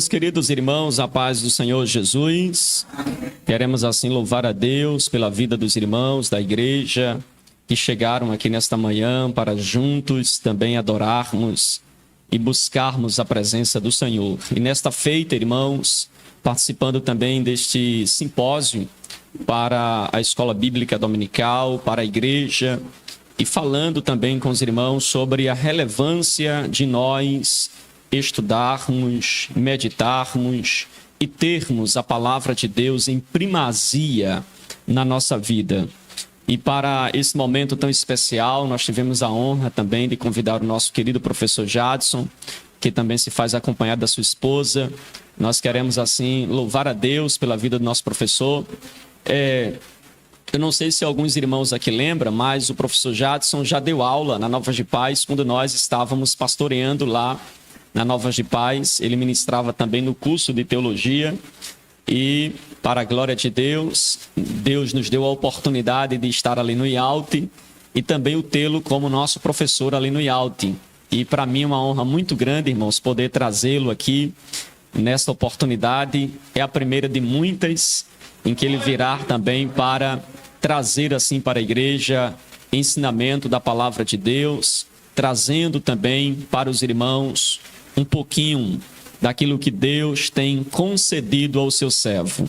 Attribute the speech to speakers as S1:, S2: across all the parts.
S1: Meus queridos irmãos, a paz do Senhor Jesus, queremos assim louvar a Deus pela vida dos irmãos da igreja que chegaram aqui nesta manhã para juntos também adorarmos e buscarmos a presença do Senhor. E nesta feita, irmãos, participando também deste simpósio para a Escola Bíblica Dominical, para a igreja, e falando também com os irmãos sobre a relevância de nós estudarmos, meditarmos e termos a palavra de Deus em primazia na nossa vida. E para esse momento tão especial, nós tivemos a honra também de convidar o nosso querido professor Jadson, que também se faz acompanhar da sua esposa. Nós queremos, assim, louvar a Deus pela vida do nosso professor. Eu não sei se alguns irmãos aqui lembram, mas o professor Jadson já deu aula na Nova de Paz quando nós estávamos pastoreando lá na Nova de Paz. Ele ministrava também no curso de teologia e, para a glória de Deus, Deus nos deu a oportunidade de estar ali no IALT e também o tê-lo como nosso professor ali no IALT. E para mim é uma honra muito grande, irmãos, poder trazê-lo aqui nesta oportunidade. É a primeira de muitas em que ele virá também para trazer assim para a igreja ensinamento da palavra de Deus, trazendo também para os irmãos um pouquinho daquilo que Deus tem concedido ao seu servo.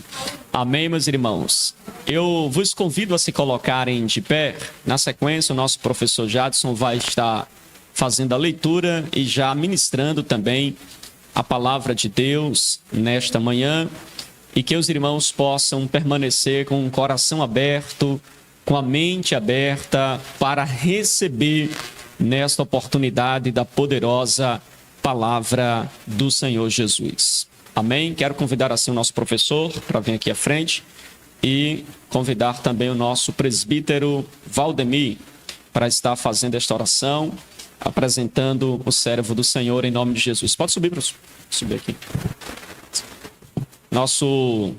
S1: Amém, meus irmãos? Eu vos convido a se colocarem de pé. Na sequência, o nosso professor Jadson vai estar fazendo a leitura e já ministrando também a palavra de Deus nesta manhã, e que os irmãos possam permanecer com o coração aberto, com a mente aberta para receber nesta oportunidade da poderosa palavra do Senhor Jesus. Amém? Quero convidar assim o nosso professor para vir aqui à frente e convidar também o nosso presbítero Valdemir para estar fazendo esta oração, apresentando o servo do Senhor em nome de Jesus. Pode subir, professor. Subir aqui. Nosso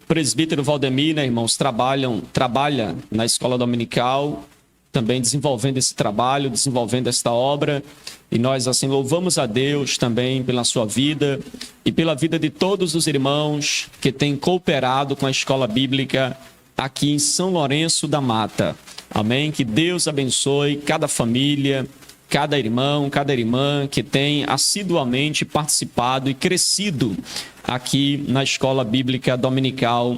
S1: presbítero Valdemir, né, irmãos, trabalha na escola dominical, também desenvolvendo esse trabalho, desenvolvendo esta obra, e nós assim louvamos a Deus também pela sua vida e pela vida de todos os irmãos que têm cooperado com a escola bíblica aqui em São Lourenço da Mata. Amém? Que Deus abençoe cada família, cada irmão, cada irmã que tem assiduamente participado e crescido aqui na Escola Bíblica Dominical,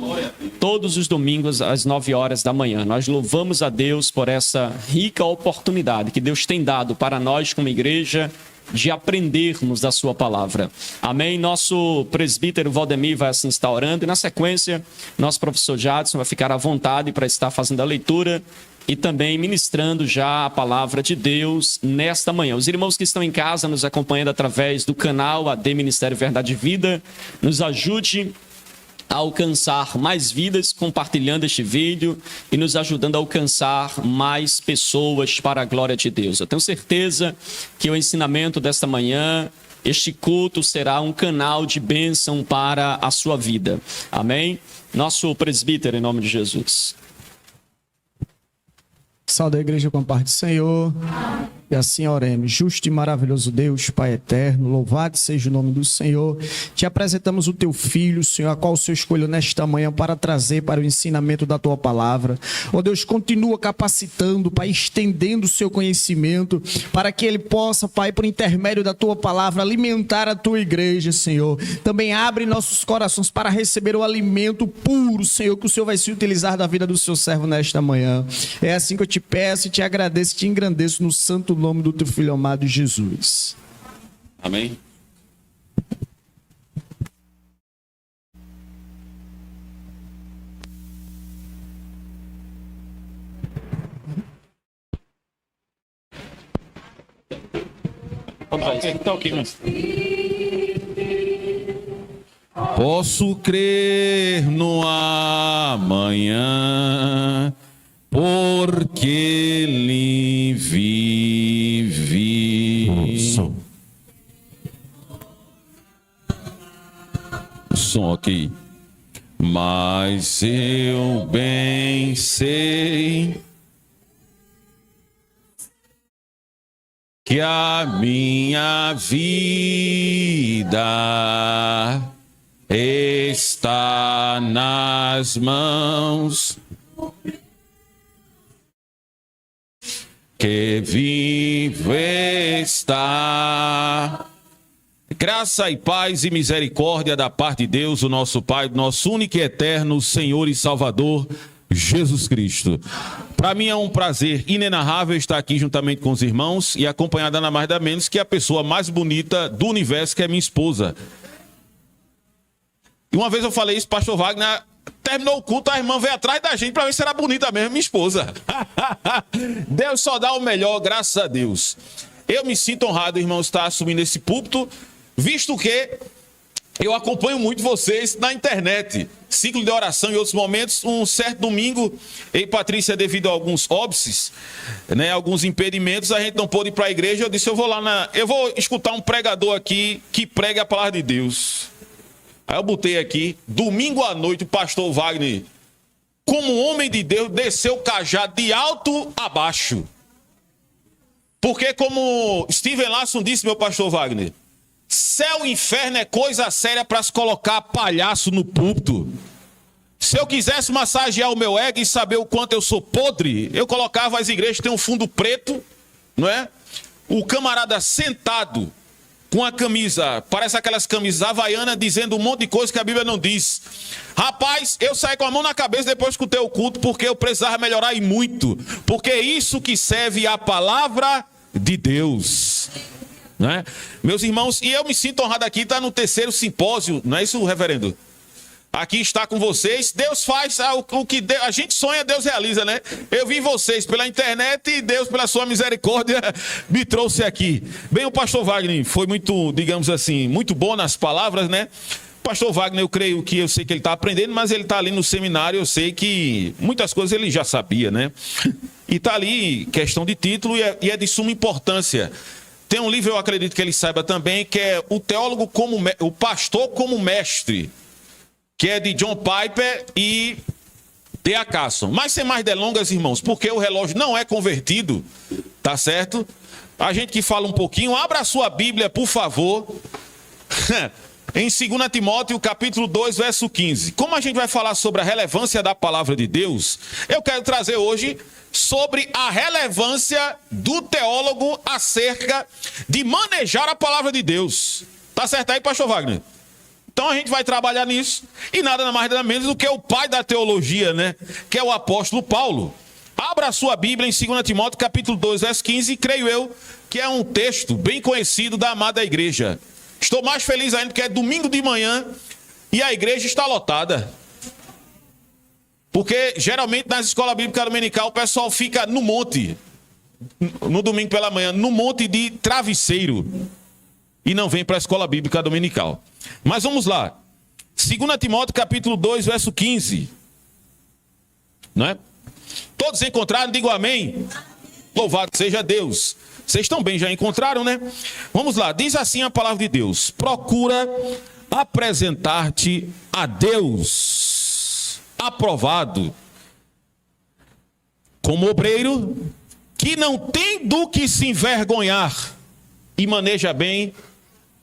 S1: todos os domingos às 9 horas da manhã. Nós louvamos a Deus por essa rica oportunidade que Deus tem dado para nós como igreja de aprendermos da sua palavra. Amém? Nosso presbítero Valdemir vai assim estar orando e na sequência, nosso professor Jadson vai ficar à vontade para estar fazendo a leitura e também ministrando já a palavra de Deus nesta manhã. Os irmãos que estão em casa nos acompanhando através do canal AD Ministério Verdade e Vida, nos ajude a alcançar mais vidas compartilhando este vídeo e nos ajudando a alcançar mais pessoas para a glória de Deus. Eu tenho certeza que o ensinamento desta manhã, este culto, será um canal de bênção para a sua vida. Amém? Nosso presbítero, em nome de Jesus.
S2: Salve a igreja com a paz do Senhor. E assim oremos. Justo e maravilhoso Deus, Pai eterno, louvado seja o nome do Senhor. Te apresentamos o teu filho, Senhor, a qual o Senhor escolheu nesta manhã para trazer para o ensinamento da tua palavra. Ó Deus, continua capacitando, Pai, estendendo o seu conhecimento, para que ele possa, Pai, por intermédio da tua palavra, alimentar a tua igreja, Senhor. Também abre nossos corações para receber o alimento puro, Senhor, que o Senhor vai se utilizar da vida do seu servo nesta manhã. É assim que eu te peço e te agradeço e te engrandeço no santo nome do teu filho amado Jesus.
S1: Amém.
S3: Posso crer no amanhã, porque ele vive. Som aqui. Mas eu bem sei que a minha vida está nas mãos que vivo está. Graça e paz e misericórdia da parte de Deus, o nosso Pai, nosso único e eterno Senhor e Salvador, Jesus Cristo. Para mim é um prazer inenarrável estar aqui juntamente com os irmãos e acompanhar nada mais nada menos que a pessoa mais bonita do universo, que é minha esposa. E uma vez eu falei isso, pastor Wagner, terminou o culto, a irmã veio atrás da gente para ver se era bonita mesmo, minha esposa. Deus só dá o melhor, graças a Deus. Eu me sinto honrado, irmão, estar assumindo esse púlpito, visto que eu acompanho muito vocês na internet, ciclo de oração e outros momentos. Um certo domingo, eu e Patrícia, devido a alguns óbices, né, alguns impedimentos, a gente não pôde ir para a igreja. Eu disse, eu vou escutar um pregador aqui que pregue a palavra de Deus. Aí eu botei aqui, domingo à noite, o pastor Wagner, como homem de Deus, desceu o cajado de alto a baixo. Porque como Steven Larson disse, meu pastor Wagner, céu e inferno é coisa séria para se colocar palhaço no púlpito. Se eu quisesse massagear o meu ego e saber o quanto eu sou podre, eu colocava as igrejas que tem um fundo preto, não é? O camarada sentado com a camisa, parece aquelas camisas havaianas, dizendo um monte de coisa que a Bíblia não diz. Rapaz, eu saí com a mão na cabeça depois que escutei o culto, porque eu precisava melhorar e muito. Porque é isso que serve a palavra de Deus. Né? Meus irmãos, e eu me sinto honrado aqui, está no 3º simpósio, não é isso, reverendo? Aqui está com vocês. Deus faz o que a gente sonha, Deus realiza, né? Eu vi vocês pela internet e Deus, pela sua misericórdia, me trouxe aqui. Bem, o pastor Wagner foi muito, digamos assim, muito bom nas palavras, né? Pastor Wagner, eu sei que ele está aprendendo, mas ele está ali no seminário, eu sei que muitas coisas ele já sabia, né? E está ali, questão de título, e é de suma importância. Tem um livro, eu acredito que ele saiba também, que é o pastor como mestre, que é de John Piper e D.A. Carson. Mas sem mais delongas, irmãos, porque o relógio não é convertido, tá certo? A gente que fala um pouquinho, abra a sua Bíblia, por favor, em 2 Timóteo, capítulo 2, verso 15. Como a gente vai falar sobre a relevância da palavra de Deus, eu quero trazer hoje sobre a relevância do teólogo acerca de manejar a palavra de Deus. Tá certo aí, pastor Wagner? Então a gente vai trabalhar nisso, e nada mais nada menos do que o pai da teologia, né? Que é o apóstolo Paulo. Abra a sua Bíblia em 2 Timóteo, capítulo 2, verso 15, e creio eu que é um texto bem conhecido da amada igreja. Estou mais feliz ainda porque é domingo de manhã e a igreja está lotada. Porque geralmente nas escolas bíblicas dominical o pessoal fica no monte, no domingo pela manhã, no monte de travesseiro, e não vem para a escola bíblica dominical. Mas vamos lá. 2 Timóteo capítulo 2, verso 15. Não é? Todos encontraram, digam amém. Louvado seja Deus. Vocês também já encontraram, né? Vamos lá. Diz assim a palavra de Deus: procura apresentar-te a Deus aprovado, como obreiro que não tem do que se envergonhar, e maneja bem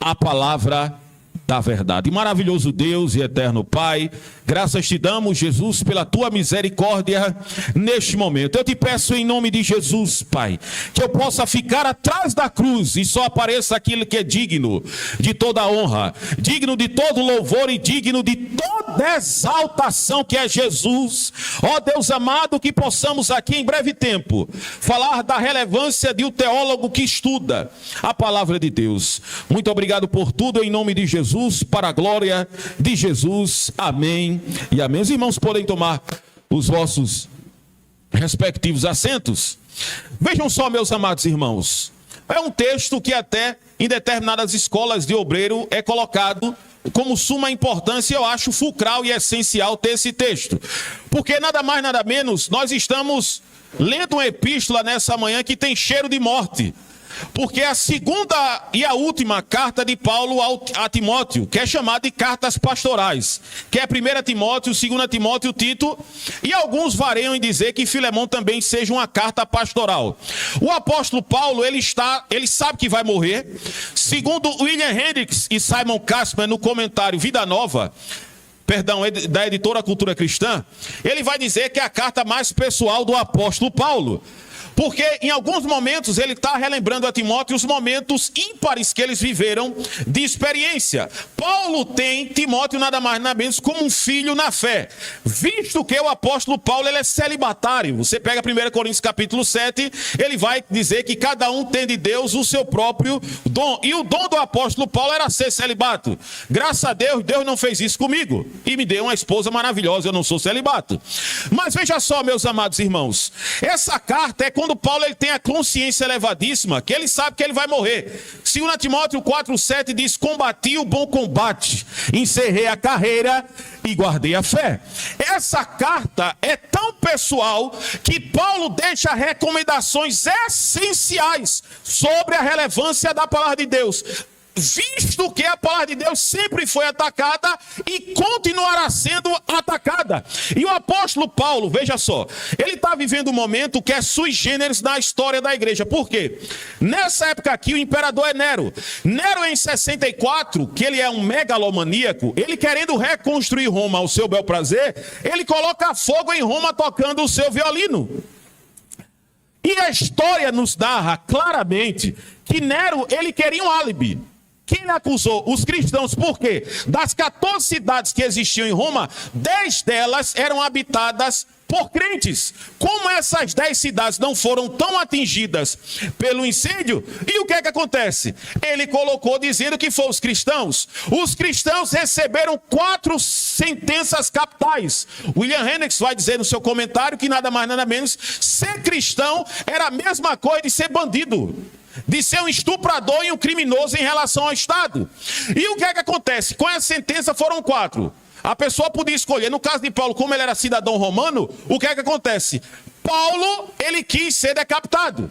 S3: a palavra da verdade. Maravilhoso Deus e eterno Pai, graças te damos, Jesus, pela tua misericórdia neste momento. Eu te peço em nome de Jesus, Pai, que eu possa ficar atrás da cruz e só apareça aquilo que é digno de toda honra, digno de todo louvor e digno de toda exaltação, que é Jesus. Ó Deus amado, que possamos aqui em breve tempo falar da relevância de um teólogo que estuda a palavra de Deus. Muito obrigado por tudo, em nome de Jesus, para a glória de Jesus. Amém e amém. Os irmãos podem tomar os vossos respectivos assentos. Vejam só, meus amados irmãos, é um texto que até em determinadas escolas de obreiro é colocado como suma importância. Eu acho fulcral e essencial ter esse texto, porque nada mais nada menos nós estamos lendo uma epístola nessa manhã que tem cheiro de morte. Porque a segunda e a última carta de Paulo a Timóteo, que é chamada de cartas pastorais, que é 1 Timóteo, 2 Timóteo, Tito, e alguns variam em dizer que Filemão também seja uma carta pastoral. O apóstolo Paulo, ele sabe que vai morrer. Segundo William Hendricks e Simon Cassman, no comentário Vida Nova, da editora Cultura Cristã, ele vai dizer que é a carta mais pessoal do apóstolo Paulo. Porque em alguns momentos ele está relembrando a Timóteo os momentos ímpares que eles viveram de experiência. Paulo tem Timóteo nada mais nada menos como um filho na fé. Visto que o apóstolo Paulo ele é celibatário. Você pega 1 Coríntios capítulo 7, ele vai dizer que cada um tem de Deus o seu próprio dom. E o dom do apóstolo Paulo era ser celibato. Graças a Deus, Deus não fez isso comigo. E me deu uma esposa maravilhosa, eu não sou celibato. Mas veja só, meus amados irmãos, essa carta é quando Paulo ele tem a consciência elevadíssima, que ele sabe que ele vai morrer. 2 Timóteo 4,7 diz: combati o bom combate, encerrei a carreira e guardei a fé. Essa carta é tão pessoal que Paulo deixa recomendações essenciais sobre a relevância da palavra de Deus. Visto que a palavra de Deus sempre foi atacada e continuará sendo atacada. E o apóstolo Paulo, veja só, ele está vivendo um momento que é sui generis na história da igreja. Por quê? Nessa época aqui o imperador é Nero. Nero em 64, que ele é um megalomaníaco, ele querendo reconstruir Roma ao seu bel prazer, ele coloca fogo em Roma tocando o seu violino. E a história nos narra claramente que Nero, ele queria um álibi. Quem ele acusou? Os cristãos. Por quê? Das 14 cidades que existiam em Roma, 10 delas eram habitadas por crentes. Como essas 10 cidades não foram tão atingidas pelo incêndio, e o que é que acontece? Ele colocou dizendo que foram os cristãos. Os cristãos receberam 4 sentenças capitais. William Hendricks vai dizer no seu comentário que nada mais nada menos, ser cristão era a mesma coisa de ser bandido, de ser um estuprador e um criminoso em relação ao Estado. E o que é que acontece? Com essa sentença foram 4. A pessoa podia escolher. No caso de Paulo, como ele era cidadão romano, o que é que acontece? Paulo, ele quis ser decapitado.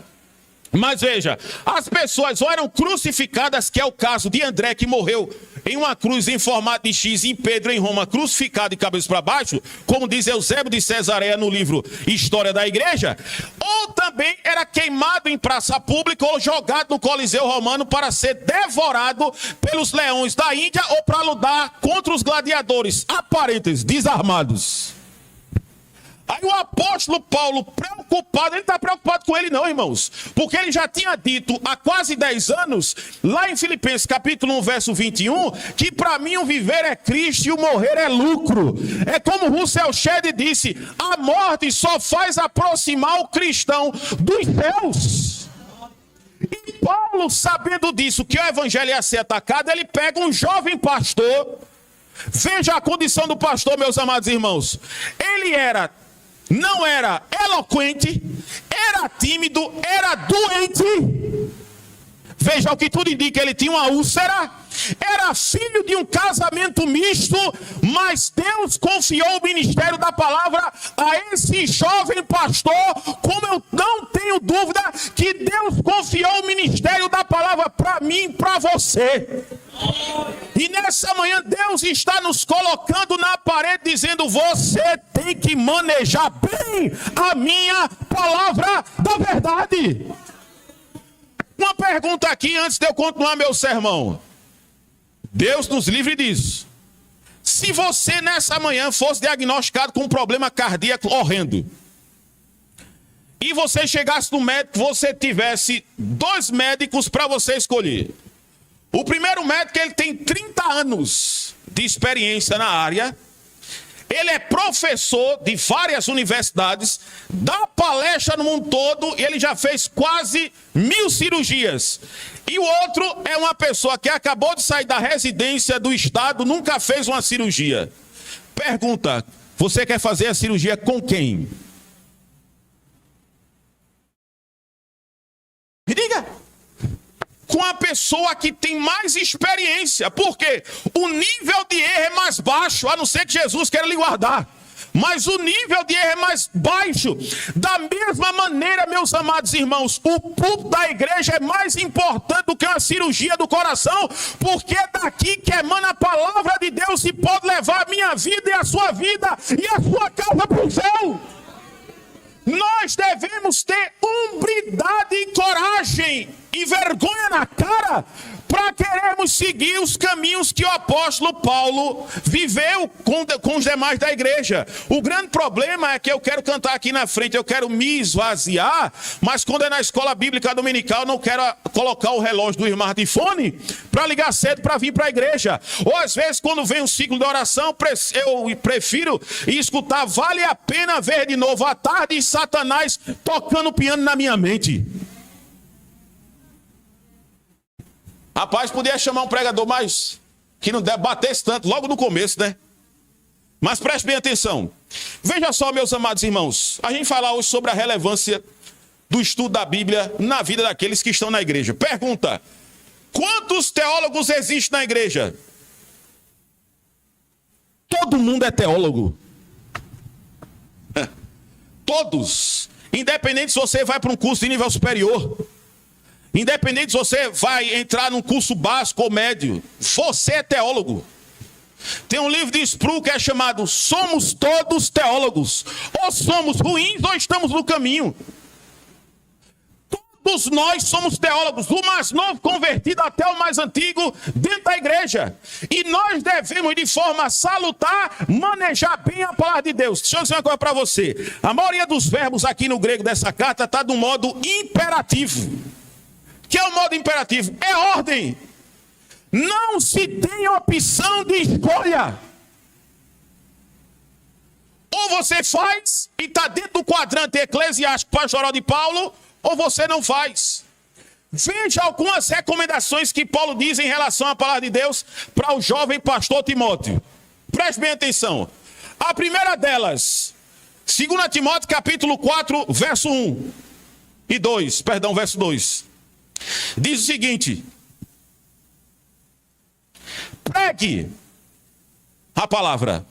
S3: Mas veja, as pessoas ou eram crucificadas, que é o caso de André, que morreu em uma cruz em formato de X, e Pedro em Roma, crucificado de cabeça para baixo, como diz Eusébio de Cesareia no livro História da Igreja, ou também era queimado em praça pública ou jogado no Coliseu Romano para ser devorado pelos leões da Índia ou para lutar contra os gladiadores, aparentes, desarmados. Aí o apóstolo Paulo, preocupado, ele não está preocupado com ele não, irmãos, porque ele já tinha dito há quase 10 anos, lá em Filipenses capítulo 1, verso 21, que para mim o viver é Cristo e o morrer é lucro. É como Russell Shedd disse, a morte só faz aproximar o cristão dos céus. E Paulo, sabendo disso, que o evangelho ia ser atacado, ele pega um jovem pastor. Veja a condição do pastor, meus amados irmãos. Ele não era eloquente, era tímido, era doente. Veja o que tudo indica, ele tinha uma úlcera, era filho de um casamento misto, mas Deus confiou o ministério da palavra a esse jovem pastor, como eu não tenho dúvida que Deus confiou o ministério da palavra para mim e para você. E nessa manhã Deus está nos colocando na parede dizendo, você tem que manejar bem a minha palavra da verdade. Uma pergunta aqui antes de eu continuar meu sermão. Deus nos livre disso. Se você nessa manhã fosse diagnosticado com um problema cardíaco horrendo, e você chegasse no médico, você tivesse 2 médicos para você escolher. O primeiro médico, ele tem 30 anos de experiência na área. Ele é professor de várias universidades, dá palestra no mundo todo e ele já fez quase 1000 cirurgias. E o outro é uma pessoa que acabou de sair da residência do Estado, nunca fez uma cirurgia. Pergunta, você quer fazer a cirurgia com quem? Me diga. Com a pessoa que tem mais experiência, porque o nível de erro é mais baixo, a não ser que Jesus queira lhe guardar. mas o nível de erro é mais baixo. Da mesma maneira, meus amados irmãos, o púlpito da igreja é mais importante do que uma cirurgia do coração, porque é daqui que emana a palavra de Deus e pode levar a minha vida e a sua vida e a sua casa para o céu. Nós devemos ter hombridade e coragem e vergonha na cara para querermos seguir os caminhos que o apóstolo Paulo viveu com os demais da igreja. O grande problema é que eu quero cantar aqui na frente, eu quero me esvaziar, mas quando é na escola bíblica dominical, eu não quero colocar o relógio do smartphone para ligar cedo para vir para a igreja. Ou às vezes, quando vem um ciclo de oração, eu prefiro escutar Vale a Pena Ver de Novo à Tarde e Satanás tocando piano na minha mente. Rapaz, podia chamar um pregador mais que não batesse tanto logo no começo, né? Mas preste bem atenção. Veja só, meus amados irmãos, a gente fala hoje sobre a relevância do estudo da Bíblia na vida daqueles que estão na igreja. Pergunta: quantos teólogos existem na igreja? Todo mundo é teólogo. Todos. Independente se você vai para um curso de nível superior, independente se você vai entrar num curso básico ou médio, você é teólogo. Tem um livro de Sproul que é chamado Somos Todos Teólogos. Ou somos ruins ou estamos no caminho. Todos nós somos teólogos, do mais novo convertido até o mais antigo dentro da igreja. E nós devemos, de forma salutar, manejar bem a palavra de Deus. Deixa eu dizer uma coisa para você. A maioria dos verbos aqui no grego dessa carta está do modo imperativo. Que é o modo imperativo? É ordem. Não se tem opção de escolha. Ou você faz e está dentro do quadrante eclesiástico pastoral de Paulo, ou você não faz. Veja algumas recomendações que Paulo diz em relação à palavra de Deus para o jovem pastor Timóteo. Preste bem atenção. A primeira delas, 2 Timóteo capítulo 4, verso 1 e 2, verso 2. Diz o seguinte: pregue a palavra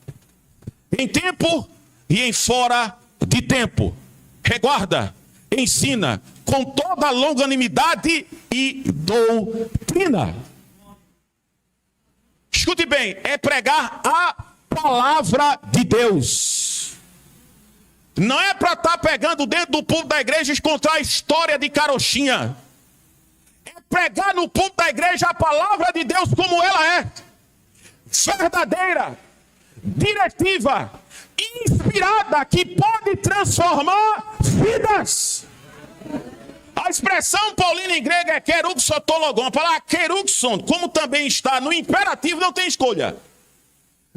S3: em tempo e em fora de tempo. Reguarda, ensina com toda longanimidade e doutrina. Escute bem, é pregar a palavra de Deus. Não é para estar pegando dentro do púlpito da igreja e encontrar a história de carochinha. Pregar no púlpito da igreja a palavra de Deus como ela é. Verdadeira, diretiva, inspirada, que pode transformar vidas. A expressão paulina em grego é keruxotologon. A palavra keruxon, como também está no imperativo, não tem escolha.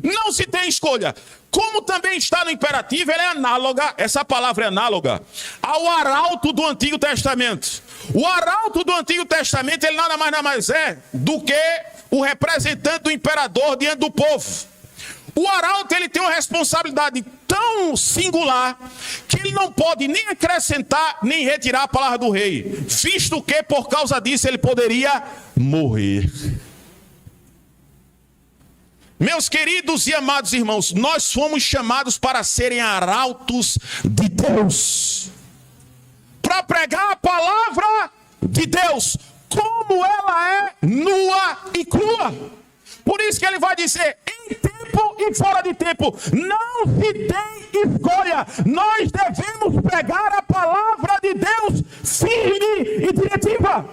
S3: Não se tem escolha. Como também está no imperativo, ela é análoga, essa palavra é análoga ao arauto do Antigo Testamento. O arauto do Antigo Testamento, ele nada mais é do que o representante do imperador diante do povo. O arauto, ele tem uma responsabilidade tão singular que ele não pode nem acrescentar nem retirar a palavra do rei, visto que por causa disso ele poderia morrer. Meus queridos e amados irmãos, nós fomos chamados para serem arautos de Deus, para pregar a palavra de Deus como ela é, nua e crua. Por isso que ele vai dizer, em tempo e fora de tempo, não se tem escolha. Nós devemos pregar a palavra de Deus firme e diretiva.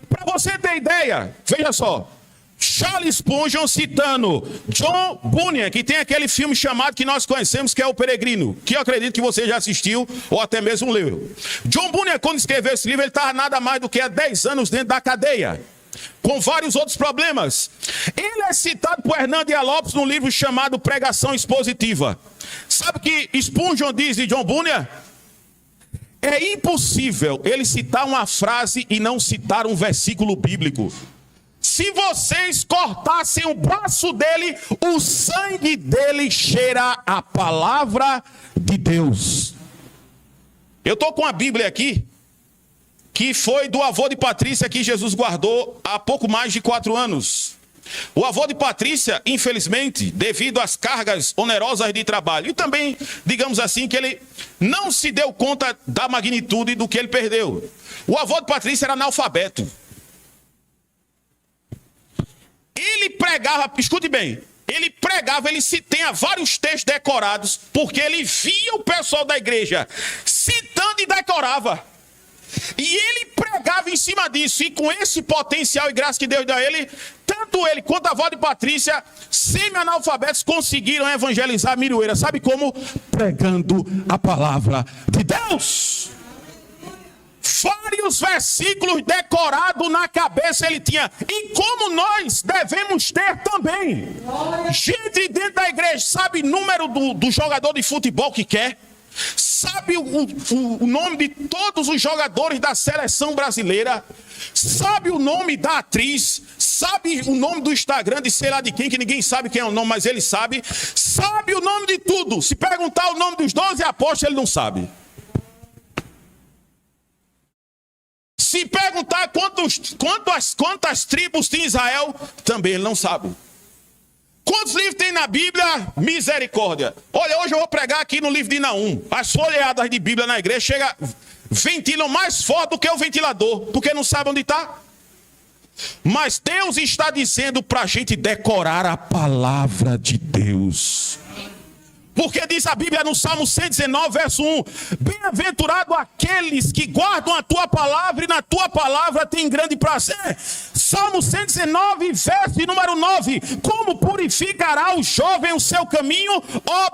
S3: Para você ter ideia, veja só, Charles Spurgeon citando John Bunyan, que tem aquele filme chamado que nós conhecemos, que é O Peregrino, que eu acredito que você já assistiu ou até mesmo leu. John Bunyan, quando escreveu esse livro, ele estava nada mais do que há 10 anos dentro da cadeia, com vários outros problemas. Ele é citado por Hernando Dias Lopes num livro chamado Pregação Expositiva. Sabe o que Spurgeon diz de John Bunyan? É impossível ele citar uma frase e não citar um versículo bíblico. Se vocês cortassem o braço dele, o sangue dele cheira a palavra de Deus. Eu estou com a Bíblia aqui, que foi do avô de Patrícia, que Jesus guardou há pouco mais de 4 anos. O avô de Patrícia, infelizmente, devido às cargas onerosas de trabalho, e também, digamos assim, que ele não se deu conta da magnitude do que ele perdeu. O avô de Patrícia era analfabeto. Ele pregava, escute bem, ele pregava, ele se tinha vários textos decorados, porque ele via o pessoal da igreja citando e decorava. E ele pregava em cima disso, e com esse potencial e graça que Deus deu a ele, tanto ele quanto a avó de Patrícia, semi-analfabetos, conseguiram evangelizar Miroeira. Sabe como? Pregando a palavra de Deus. Vários versículos decorados na cabeça ele tinha. E como nós devemos ter também. Gente dentro da igreja sabe o número do jogador de futebol que quer. Sabe o nome de todos os jogadores da seleção brasileira. Sabe o nome da atriz. Sabe o nome do Instagram de sei lá de quem, que ninguém sabe quem é o nome, mas ele sabe. Sabe o nome de tudo. Se perguntar o nome dos 12 apóstolos, ele não sabe. Se perguntar quantas tribos tem Israel, também ele não sabe. Quantos livros tem na Bíblia? Misericórdia. Olha, hoje eu vou pregar aqui no livro de Naum. As folheadas de Bíblia na igreja ventilam mais forte do que o ventilador, porque não sabem onde está. Mas Deus está dizendo para a gente decorar a palavra de Deus. Porque diz a Bíblia no Salmo 119, verso 1: bem-aventurado aqueles que guardam a tua palavra e na tua palavra tem grande prazer. Salmo 119, verso número 9: como purificará o jovem o seu caminho,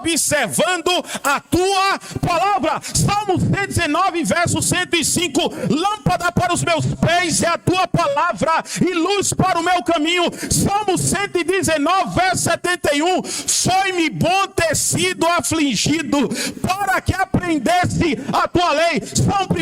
S3: observando a tua palavra. Salmo 119, verso 105: lâmpada para os meus pés é a tua palavra e luz para o meu caminho. Salmo 119, verso 71: foi-me bom ter sido afligido para que aprendesse a tua lei. Salmo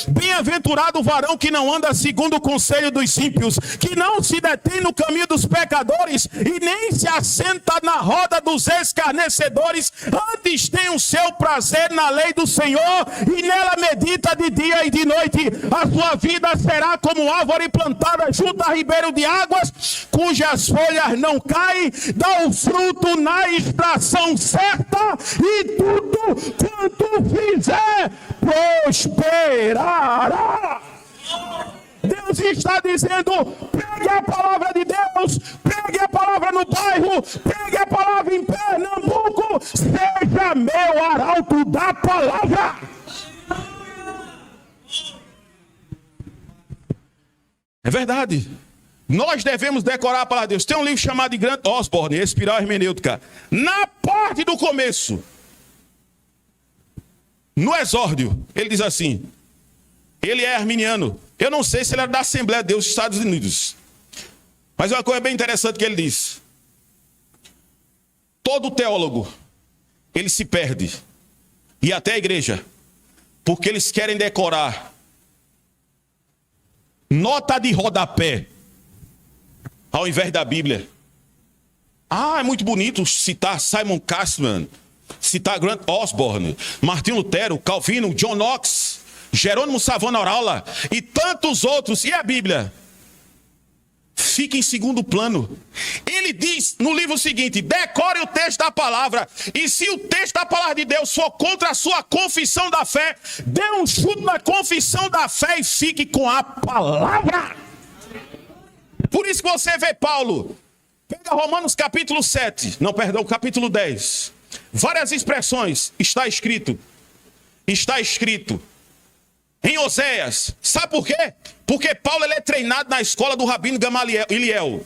S3: 1: bem-aventurado o varão que não anda segundo o conselho dos ímpios, que não se detém no caminho dos pecadores e nem se assenta na roda dos escarnecedores. Antes tem o seu prazer na lei do Senhor e nela medita de dia e de noite. A sua vida será como árvore plantada junto a ribeiro de águas, cujas folhas não caem, dá o fruto na estação certa, e tudo quanto fizer prosperará. Deus está dizendo: pregue a palavra de Deus, pregue a palavra no bairro, pregue a palavra em Pernambuco, seja meu arauto da palavra. É verdade. Nós devemos decorar a palavra de Deus. Tem um livro chamado de Grant Osborne, Espiral Hermenêutica. Na parte do começo, no exórdio, ele diz assim: ele é arminiano. Eu não sei se ele era da Assembleia de Deus dos Estados Unidos. Mas é uma coisa bem interessante que ele diz. Todo teólogo, ele se perde. E até a igreja. Porque eles querem decorar nota de rodapé ao invés da Bíblia. É muito bonito citar Simon Cassian, citar Grant Osborne, Martinho Lutero, Calvino, John Knox, Jerônimo Savonarola e tantos outros. E a Bíblia? Fica em segundo plano. Ele diz no livro seguinte: decore o texto da palavra, e se o texto da palavra de Deus for contra a sua confissão da fé, dê um chute na confissão da fé e fique com a palavra. Por isso que você vê Paulo, pega Romanos capítulo 7, capítulo 10, várias expressões, está escrito em Oséias. Sabe por quê? Porque Paulo ele é treinado na escola do Rabino Gamaliel,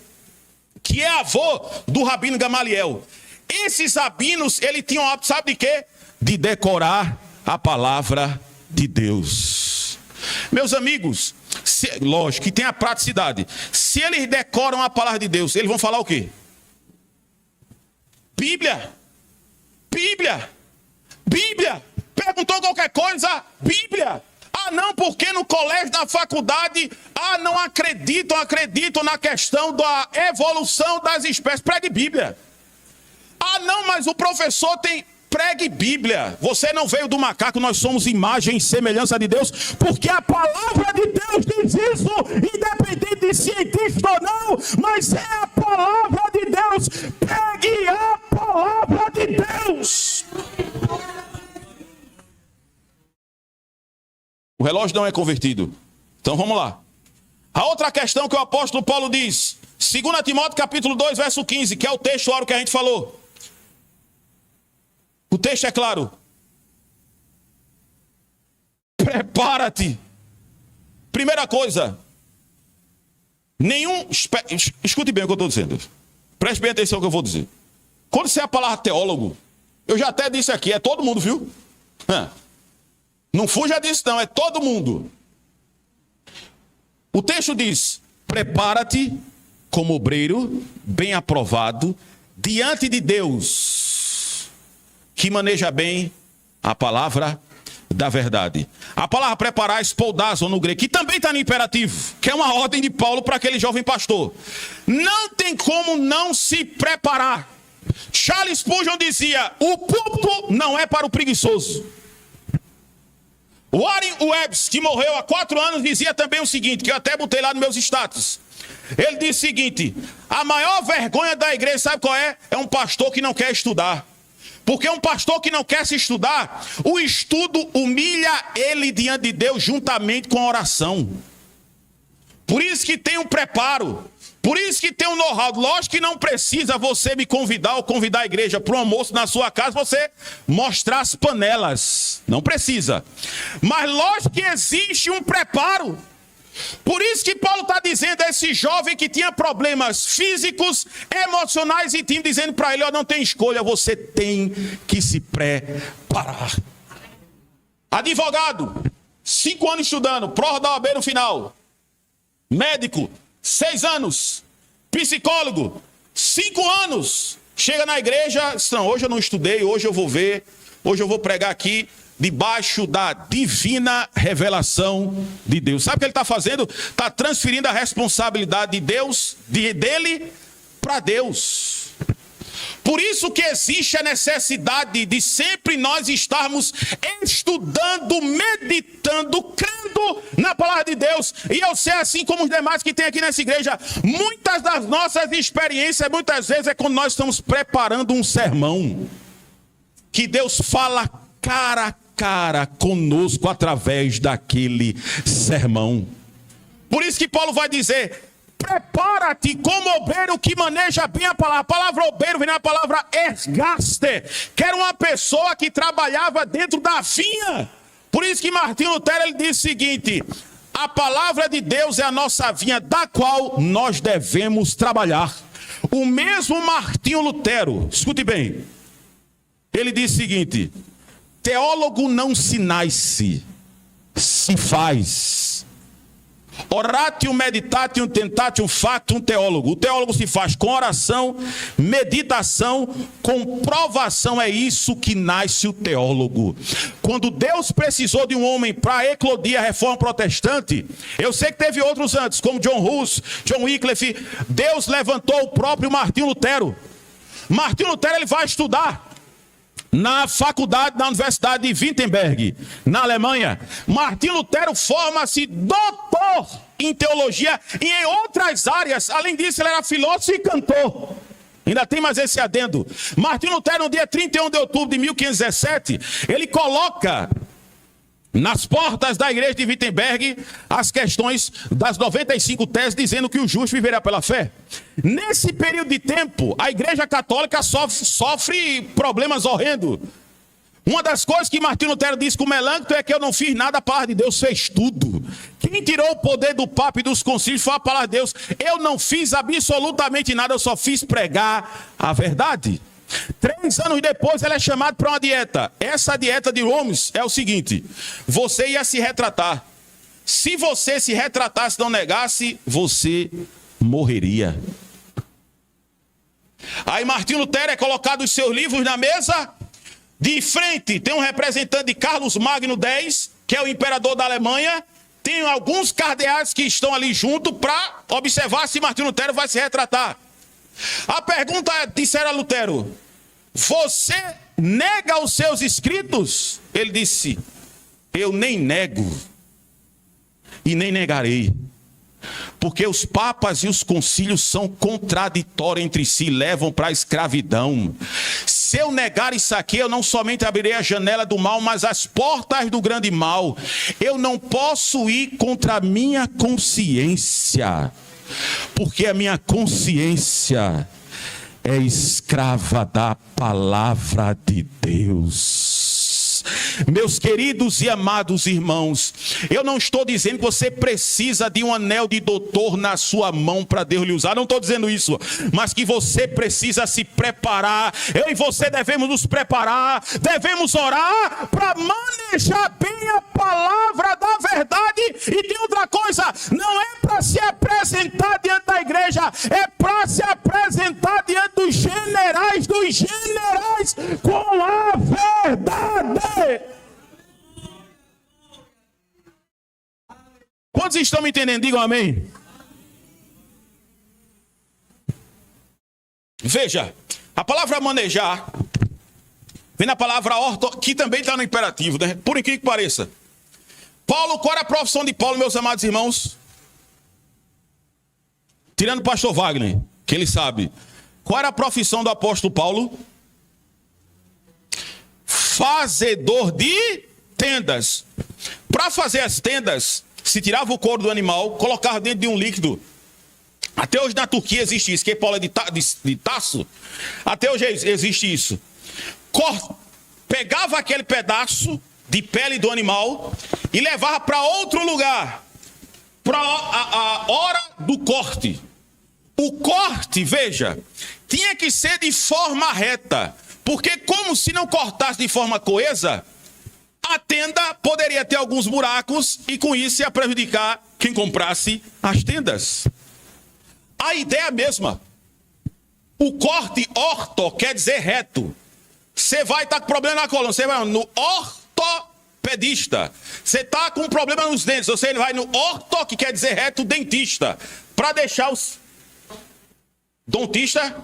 S3: que é avô do Rabino Gamaliel. Esses rabinos, ele tinha um hábito, sabe de quê? De decorar a palavra de Deus. Meus amigos, lógico que tem a praticidade. Se eles decoram a palavra de Deus, eles vão falar o quê? Bíblia. Perguntou qualquer coisa? Bíblia. Não, porque no colégio, na faculdade, não acreditam na questão da evolução das espécies. Pregue Bíblia. Não, mas o professor tem... Pregue Bíblia. Você não veio do macaco, nós somos imagem e semelhança de Deus, porque a palavra de Deus diz isso, independente de cientista ou não, mas é a palavra palavra de Deus. Pegue a palavra de Deus. O relógio não é convertido. Então vamos lá. A outra questão que o apóstolo Paulo diz, 2 Timóteo capítulo 2, verso 15, que é o texto, a hora que a gente falou. O texto é claro. Prepara-te. Primeira coisa. Escute bem o que eu estou dizendo. Preste bem atenção no que eu vou dizer. Quando você é a palavra teólogo, eu já até disse aqui, é todo mundo, viu? Não fuja disso não, é todo mundo. O texto diz, prepara-te como obreiro, bem aprovado, diante de Deus, que maneja bem a palavra da verdade. A palavra preparar, espoldazo no grego, que também está no imperativo, que é uma ordem de Paulo para aquele jovem pastor. Não tem como não se preparar. Charles Spurgeon dizia, o púlpito não é para o preguiçoso. Warren Webster, que morreu há 4 anos, dizia também o seguinte, que eu até botei lá nos meus status. Ele disse o seguinte, a maior vergonha da igreja, sabe qual é? É um pastor que não quer estudar. Porque um pastor que não quer se estudar, o estudo humilha ele diante de Deus juntamente com a oração. Por isso que tem um preparo. Por isso que tem um know-how. Lógico que não precisa você me convidar ou convidar a igreja para um almoço na sua casa, você mostrar as panelas. Não precisa. Mas lógico que existe um preparo. Por isso que Paulo está dizendo a esse jovem que tinha problemas físicos, emocionais e tinha dizendo para ele, ó, não tem escolha, você tem que se preparar. Advogado, 5 anos estudando, prova da OAB no final. Médico, 6 anos. Psicólogo, 5 anos. Chega na igreja, não, hoje eu não estudei, hoje eu vou ver, hoje eu vou pregar aqui, debaixo da divina revelação de Deus. Sabe o que ele está fazendo? Está transferindo a responsabilidade de Deus, dele para Deus. Por isso que existe a necessidade de sempre nós estarmos estudando, meditando, crendo na palavra de Deus. E eu sei, assim como os demais que tem aqui nessa igreja, muitas das nossas experiências, muitas vezes é quando nós estamos preparando um sermão, que Deus fala cara a cara conosco através daquele sermão. Por isso que Paulo vai dizer, prepara-te como obreiro que maneja bem a palavra. A palavra obreiro vem da palavra ergaste, que era uma pessoa que trabalhava dentro da vinha. Por isso que Martinho Lutero ele diz o seguinte, a palavra de Deus é a nossa vinha, da qual nós devemos trabalhar. O mesmo Martinho Lutero, escute bem, ele diz o seguinte, teólogo não se nasce, se faz. Oratium, meditatium, tentatium, factum, teólogo. O teólogo se faz com oração, meditação, com provação. É isso que nasce o teólogo. Quando Deus precisou de um homem para eclodir a reforma protestante, eu sei que teve outros antes, como John Hus, John Wycliffe, Deus levantou o próprio Martinho Lutero. Martinho Lutero ele vai estudar na faculdade, na Universidade de Wittenberg, na Alemanha. Martinho Lutero forma-se doutor em teologia e em outras áreas. Além disso, ele era filósofo e cantor. Ainda tem mais esse adendo. Martinho Lutero, no dia 31 de outubro de 1517, ele coloca nas portas da igreja de Wittenberg as questões das 95 teses, dizendo que o justo viverá pela fé. Nesse período de tempo, a igreja católica sofre problemas horrendos. Uma das coisas que Martinho Lutero disse com o Melancto é que eu não fiz nada, a palavra de Deus fez tudo. Quem tirou o poder do Papa e dos concílios foi a palavra de Deus. Eu não fiz absolutamente nada, eu só fiz pregar a verdade. 3 anos depois ele é chamado para uma dieta. Essa dieta de Worms é o seguinte, você ia se retratar. Se você se retratasse, não negasse, você morreria. Aí Martinho Lutero é colocado os seus livros na mesa. De frente tem um representante de Carlos Magno X, que é o imperador da Alemanha. Tem alguns cardeais que estão ali junto para observar se Martinho Lutero vai se retratar. A pergunta disseram a Lutero, você nega os seus escritos? Ele disse, eu nem nego e nem negarei. porque os papas e os concílios são contraditórios entre si, levam para a escravidão. Se eu negar isso aqui, eu não somente abrirei a janela do mal, mas as portas do grande mal. Eu não posso ir contra a minha consciência, porque a minha consciência é escrava da palavra de Deus. Meus queridos e amados irmãos, eu não estou dizendo que você precisa de um anel de doutor na sua mão para Deus lhe usar, não estou dizendo isso, mas que você precisa se preparar. Eu e você devemos nos preparar, devemos orar para manejar bem a palavra da verdade. E tem outra coisa, não é para se apresentar diante da igreja, é para se apresentar diante dos generais com a verdade. Quantos estão me entendendo? Digam amém. Veja, a palavra manejar vem na palavra orto, que também está no imperativo, né? Por incrível que pareça. Paulo, qual era a profissão de Paulo, meus amados irmãos? Tirando o pastor Wagner, que ele sabe. Qual era a profissão do apóstolo Paulo? Fazedor de tendas. Para fazer as tendas, se tirava o couro do animal, colocava dentro de um líquido. Até hoje na Turquia existe isso, que Paulo é de Taço. Até hoje existe isso. Pegava aquele pedaço de pele do animal e levava para outro lugar, para a hora do corte. O corte, veja, tinha que ser de forma reta, porque como se não cortasse de forma coesa, a tenda poderia ter alguns buracos e com isso ia prejudicar quem comprasse as tendas. A ideia é a mesma. O corte orto quer dizer reto. Você vai estar com problema na coluna, você vai no ortopedista. Você está com problema nos dentes, você vai no orto, que quer dizer reto, dentista. Para deixar os... Dontista?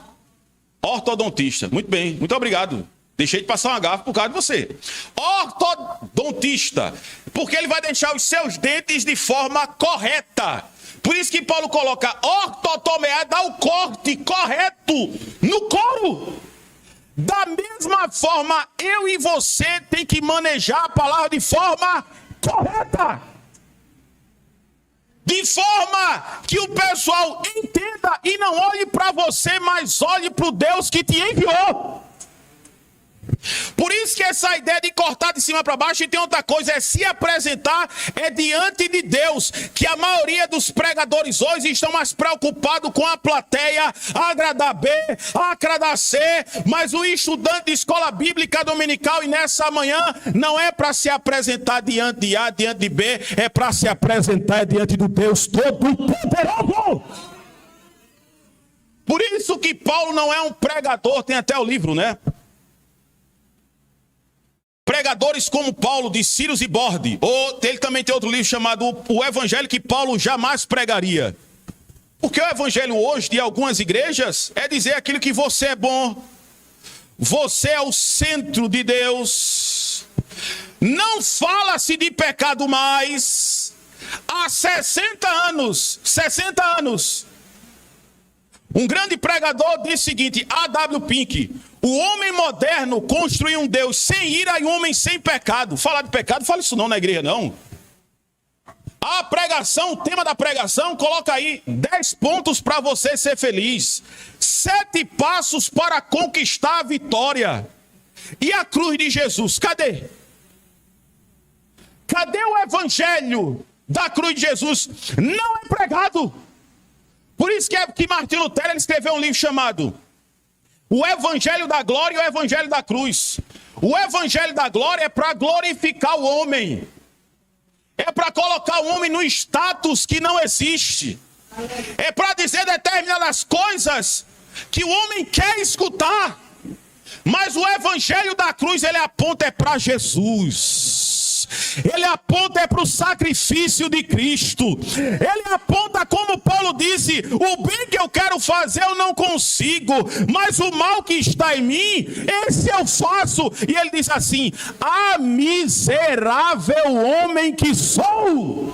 S3: Ortodontista. Muito bem, muito obrigado. Deixei de passar uma gafa por causa de você. Ortodontista. Porque ele vai deixar os seus dentes de forma correta. Por isso que Paulo coloca ortotomia, dá o corte correto no couro. Da mesma forma, eu e você tem que manejar a palavra de forma correta. De forma que o pessoal entenda e não olhe para você, mas olhe para o Deus que te enviou. Por isso que essa ideia de cortar de cima para baixo, e tem outra coisa, é se apresentar diante de Deus, que a maioria dos pregadores hoje estão mais preocupados com a plateia, agradar B, agradar C, mas o estudante de escola bíblica dominical e nessa manhã não é para se apresentar diante de A, diante de B, é para se apresentar diante do Deus Todo-Poderoso. Por isso que Paulo não é um pregador, tem até o livro, né? Pregadores como Paulo, de Círios e Borde, ou ele também tem outro livro chamado O Evangelho que Paulo jamais pregaria. Porque o evangelho hoje de algumas igrejas é dizer aquilo que você é bom, você é o centro de Deus, não fala-se de pecado mais. Há 60 anos, um grande pregador disse o seguinte, A.W. Pink: o homem moderno construiu um Deus sem ira e um homem sem pecado. Falar de pecado, fala isso não na igreja, não. A pregação, o tema da pregação, coloca aí 10 pontos para você ser feliz. 7 passos para conquistar a vitória. E a cruz de Jesus, cadê? Cadê o evangelho da cruz de Jesus? Não é pregado. Por isso que Martinho Lutero ele escreveu um livro chamado O Evangelho da Glória e o Evangelho da Cruz. O Evangelho da Glória é para glorificar o homem. É para colocar o homem no status que não existe. É para dizer determinadas coisas que o homem quer escutar. Mas o Evangelho da Cruz, ele aponta para Jesus. Ele aponta para o sacrifício de Cristo. Ele aponta, como Paulo disse, o bem que eu quero fazer eu não consigo, mas o mal que está em mim, esse eu faço. E ele diz assim: ah, miserável homem que sou!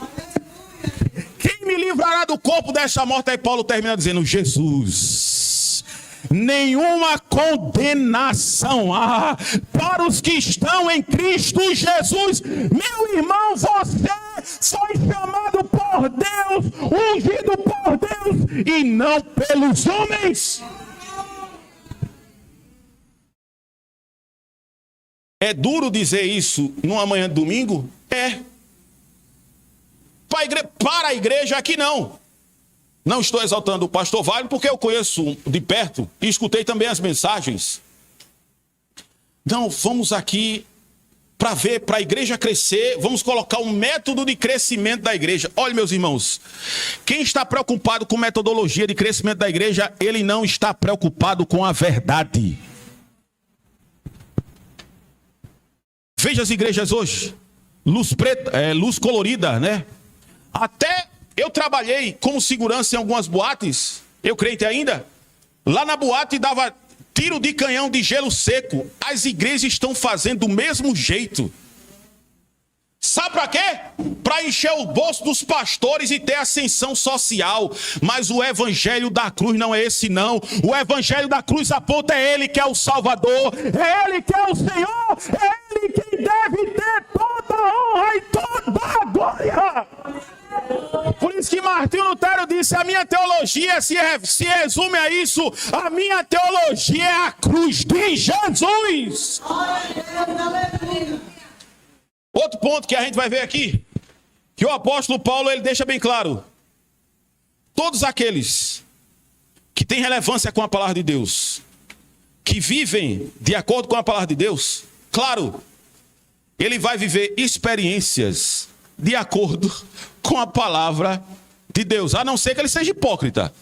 S3: Quem me livrará do corpo desta morte? Aí Paulo termina dizendo: Jesus, nenhuma condenação há para os que estão em Cristo Jesus. Meu irmão, você foi chamado por Deus, ungido por Deus e não pelos homens. É duro dizer isso numa manhã de domingo? É. Para a igreja aqui não. Não estou exaltando o pastor Wagner, porque eu conheço de perto e escutei também as mensagens. Não, vamos aqui para ver, para a igreja crescer, vamos colocar um método de crescimento da igreja. Olha, meus irmãos, quem está preocupado com metodologia de crescimento da igreja, ele não está preocupado com a verdade. Veja as igrejas hoje, luz preta, luz colorida, né? Até eu trabalhei como segurança em algumas boates, eu crente ainda, lá na boate dava tiro de canhão de gelo seco. As igrejas estão fazendo do mesmo jeito. Sabe para quê? Para encher o bolso dos pastores e ter ascensão social. Mas o evangelho da cruz não é esse não. O evangelho da cruz aponta é Ele que é o Salvador, é Ele que é o Senhor, é Ele quem deve ter toda a honra e toda a glória. Por isso que Martinho Lutero disse: a minha teologia se resume a isso. A minha teologia é a cruz de Jesus. Outro ponto que a gente vai ver aqui, que o apóstolo Paulo ele deixa bem claro: todos aqueles que têm relevância com a palavra de Deus, que vivem de acordo com a palavra de Deus, claro, ele vai viver experiências de acordo com a palavra de Deus, a não ser que ele seja hipócrita.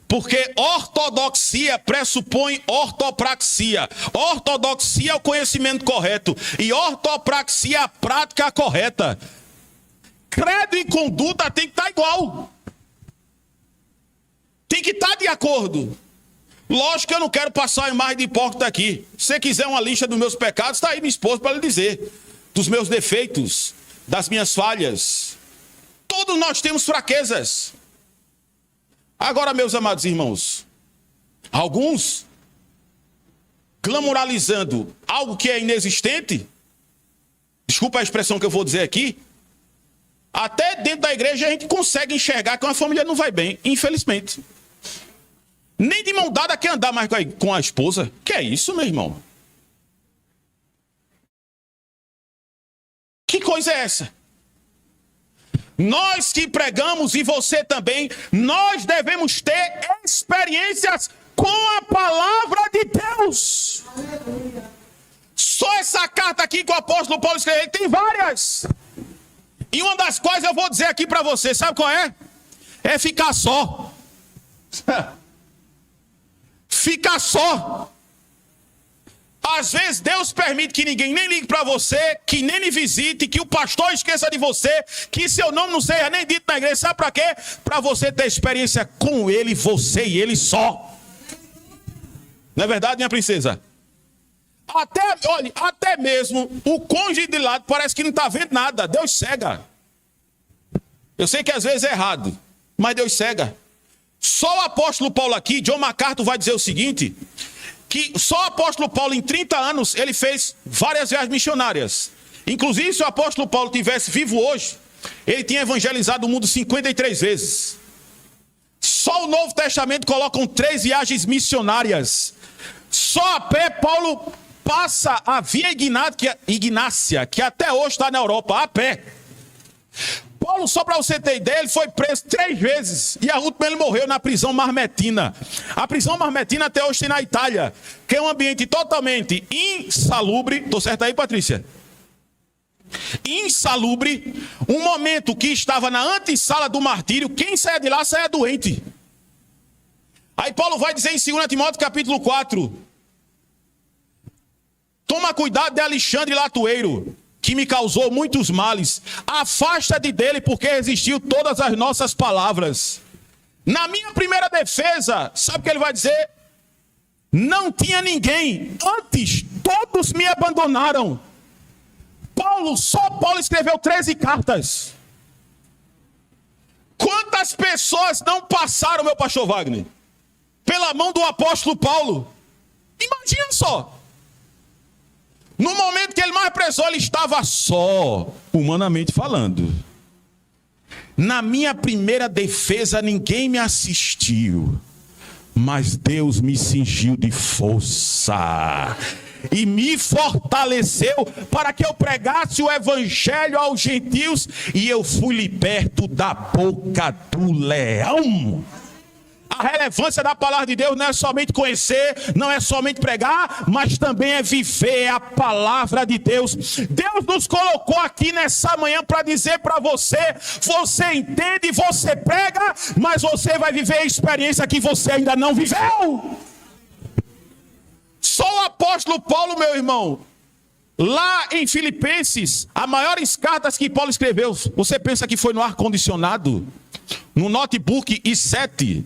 S3: Porque ortodoxia pressupõe ortopraxia. Ortodoxia é o conhecimento correto e ortopraxia é a prática correta. Credo e conduta tem que estar igual. Tem que estar de acordo. Lógico que eu não quero passar a imagem de hipócrita aqui. Se você quiser uma lista dos meus pecados, está aí minha esposa para lhe dizer. Dos meus defeitos, das minhas falhas. Todos nós temos fraquezas. Agora, meus amados irmãos, alguns glamoralizando algo que é inexistente, desculpa a expressão que eu vou dizer aqui, até dentro da igreja a gente consegue enxergar que uma família não vai bem, infelizmente. Nem de mão dada quer andar mais com a esposa. Que é isso, meu irmão? Que coisa é essa? Nós que pregamos, e você também, nós devemos ter experiências com a palavra de Deus. Só essa carta aqui que o apóstolo Paulo escreveu, tem várias. E uma das quais eu vou dizer aqui para você, sabe qual é? É ficar só. Ficar só. Às vezes Deus permite que ninguém nem ligue para você, que nem lhe visite, que o pastor esqueça de você, que seu nome não seja nem dito na igreja. Sabe para quê? Para você ter experiência com ele, você e ele só. Não é verdade, minha princesa? Até mesmo o cônjuge de lado parece que não está vendo nada. Deus cega. Eu sei que às vezes é errado, mas Deus cega. Só o apóstolo Paulo aqui, John MacArthur vai dizer o seguinte, que só o apóstolo Paulo em 30 anos, ele fez várias viagens missionárias. Inclusive, se o apóstolo Paulo tivesse vivo hoje, ele tinha evangelizado o mundo 53 vezes. Só o Novo Testamento colocam 3 viagens missionárias. Só a pé, Paulo passa a Via Ignácia, que até hoje está na Europa, a pé. Paulo, só para você ter ideia, ele foi preso 3 vezes. E a última ele morreu na prisão Marmetina. A prisão Marmetina até hoje tem na Itália, que é um ambiente totalmente insalubre. Estou certo aí, Patrícia? Insalubre. Um momento que estava na antessala do martírio, quem saia de lá saia doente. Aí Paulo vai dizer em 2 Timóteo capítulo 4. Toma cuidado de Alexandre Latueiro, que me causou muitos males. Afasta-te dele, porque resistiu todas as nossas palavras. Na minha primeira defesa, sabe o que ele vai dizer? Não tinha ninguém. Antes, todos me abandonaram. Paulo só Paulo escreveu 13 cartas. Quantas pessoas não passaram, meu pastor Wagner, pela mão do apóstolo Paulo? Imagina só. No momento que ele mais precisou, ele estava só, humanamente falando. Na minha primeira defesa, ninguém me assistiu, mas Deus me cingiu de força e me fortaleceu para que eu pregasse o evangelho aos gentios, e eu fui liberto da boca do leão. A relevância da palavra de Deus não é somente conhecer, não é somente pregar, mas também é viver a palavra de Deus. Deus nos colocou aqui nessa manhã para dizer para você: você entende, você prega, mas você vai viver a experiência que você ainda não viveu. Só o apóstolo Paulo, meu irmão, lá em Filipenses, as maiores cartas que Paulo escreveu, você pensa que foi no ar-condicionado, no notebook i7,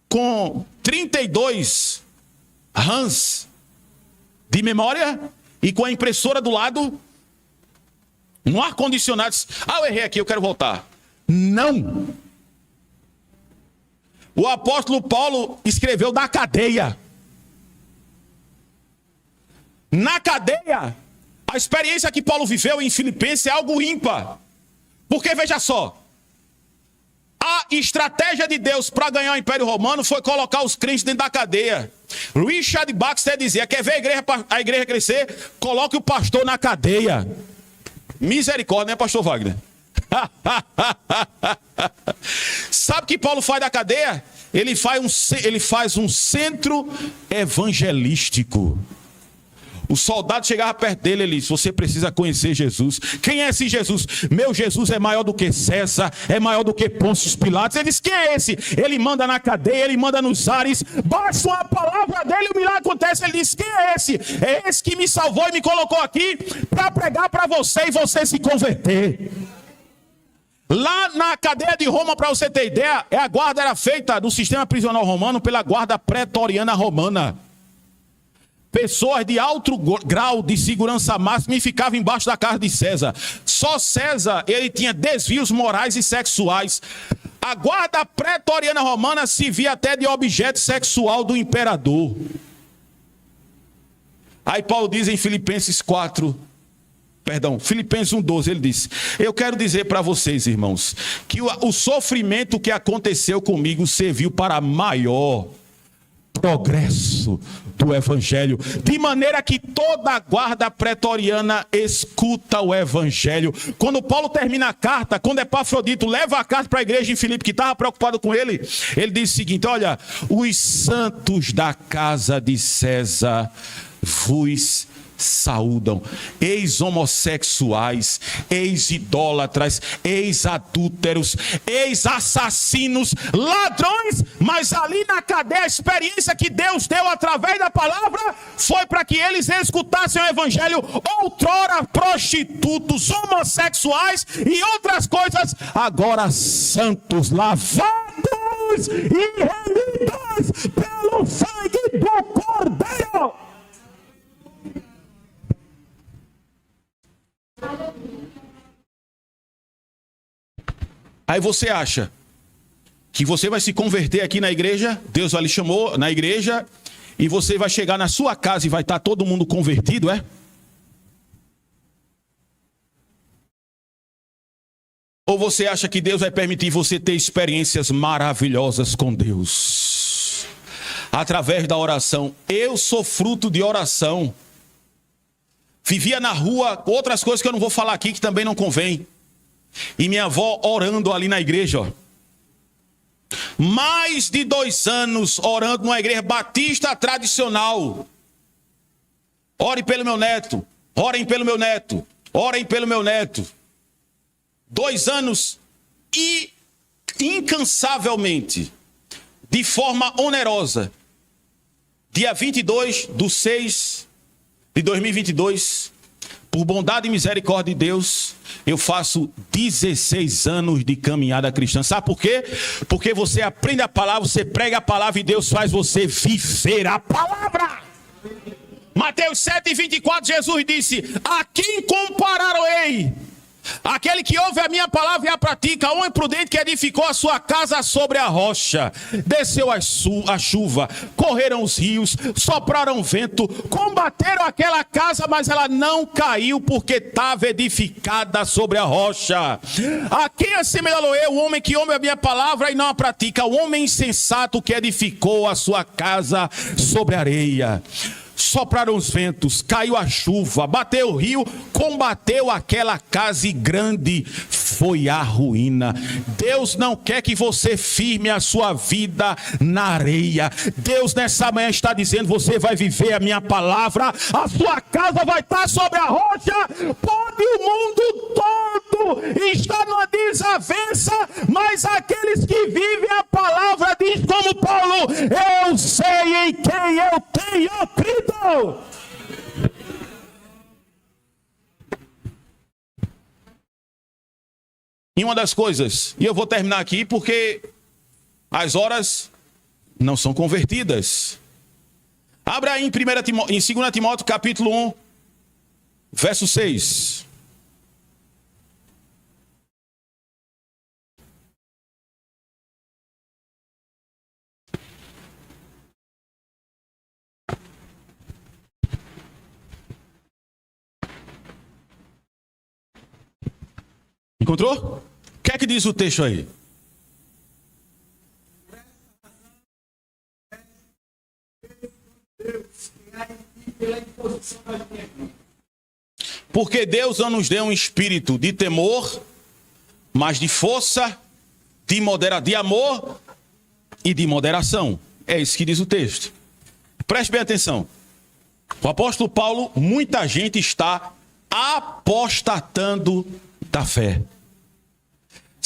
S3: com 32 RAMs de memória e com a impressora do lado, no ar-condicionado? Ah, eu errei aqui, eu quero voltar. Não! O apóstolo Paulo escreveu da cadeia. Na cadeia, a experiência que Paulo viveu em Filipenses é algo ímpar. Porque veja só, a estratégia de Deus para ganhar o Império Romano foi colocar os crentes dentro da cadeia. Richard Baxter dizia: quer ver a igreja crescer? Coloque o pastor na cadeia. Misericórdia, né, pastor Wagner? Sabe o que Paulo faz da cadeia? Ele faz um centro evangelístico. O soldado chegava perto dele, ele disse: você precisa conhecer Jesus. Quem é esse Jesus? Meu Jesus é maior do que César, é maior do que Pôncio Pilatos. Ele disse: quem é esse? Ele manda na cadeia, ele manda nos ares, basta uma palavra dele, o milagre acontece. Ele disse: quem é esse? É esse que me salvou e me colocou aqui para pregar para você e você se converter. Lá na cadeia de Roma, para você ter ideia, a guarda era feita do sistema prisional romano pela guarda pretoriana romana. Pessoas de alto grau de segurança máxima ficavam embaixo da casa de César. Só César, ele tinha desvios morais e sexuais. A guarda pretoriana romana se via até de objeto sexual do imperador. Aí Paulo diz em Filipenses 1:12, ele disse: eu quero dizer para vocês, irmãos, que o sofrimento que aconteceu comigo serviu para maior progresso do evangelho, de maneira que toda a guarda pretoriana escuta o evangelho. Quando Paulo termina a carta, quando Epafrodito leva a carta para a igreja em Filipe, que estava preocupado com ele, ele diz o seguinte: olha, os santos da casa de César vos saúdam, ex-homossexuais, ex-idólatras, ex-adúlteros, ex-assassinos, ladrões. Mas ali na cadeia, a experiência que Deus deu através da palavra foi para que eles escutassem o evangelho. Outrora prostitutos, homossexuais e outras coisas, agora santos, lavados e remidos pelo sangue do Cordeiro. Aí você acha que você vai se converter aqui na igreja, Deus lhe chamou na igreja, e você vai chegar na sua casa e vai estar todo mundo convertido, é? Ou você acha que Deus vai permitir você ter experiências maravilhosas com Deus através da oração? Eu sou fruto de oração. Vivia na rua, outras coisas que eu não vou falar aqui, que também não convém. E minha avó orando ali na igreja, ó. Mais de 2 anos orando numa igreja batista tradicional. Ore pelo meu neto, orem pelo meu neto, orem pelo meu neto. 2 anos e incansavelmente, de forma onerosa. Dia 22/6/2022, por bondade e misericórdia de Deus, eu faço 16 anos de caminhada cristã. Sabe por quê? Porque você aprende a palavra, você prega a palavra e Deus faz você viver a palavra. Mateus 7:24, Jesus disse: a quem compararei? Aquele que ouve a minha palavra e a pratica, homem prudente que edificou a sua casa sobre a rocha. Desceu a chuva, correram os rios, sopraram o vento, combateram aquela casa, mas ela não caiu, porque estava edificada sobre a rocha. A quem assemelhou eu, o homem que ouve a minha palavra e não a pratica? O homem insensato que edificou a sua casa sobre a areia. Sopraram os ventos, caiu a chuva, bateu o rio, combateu aquela casa e grande foi a ruína. Deus não quer que você firme a sua vida na areia. Deus nessa manhã está dizendo: você vai viver a minha palavra, a sua casa vai estar sobre a rocha. Pode o mundo todo estar numa desavença, mas aqueles que vivem a palavra, diz como Paulo: eu sei em quem eu tenho crido. E uma das coisas, e eu vou terminar aqui porque as horas não são convertidas. Abra aí em 2 Timóteo capítulo 1, verso 6. Encontrou? O que é que diz o texto aí? Porque Deus não nos deu um espírito de temor, mas de força, de amor e de moderação. É isso que diz o texto. Preste bem atenção. O apóstolo Paulo, muita gente está apostatando da fé.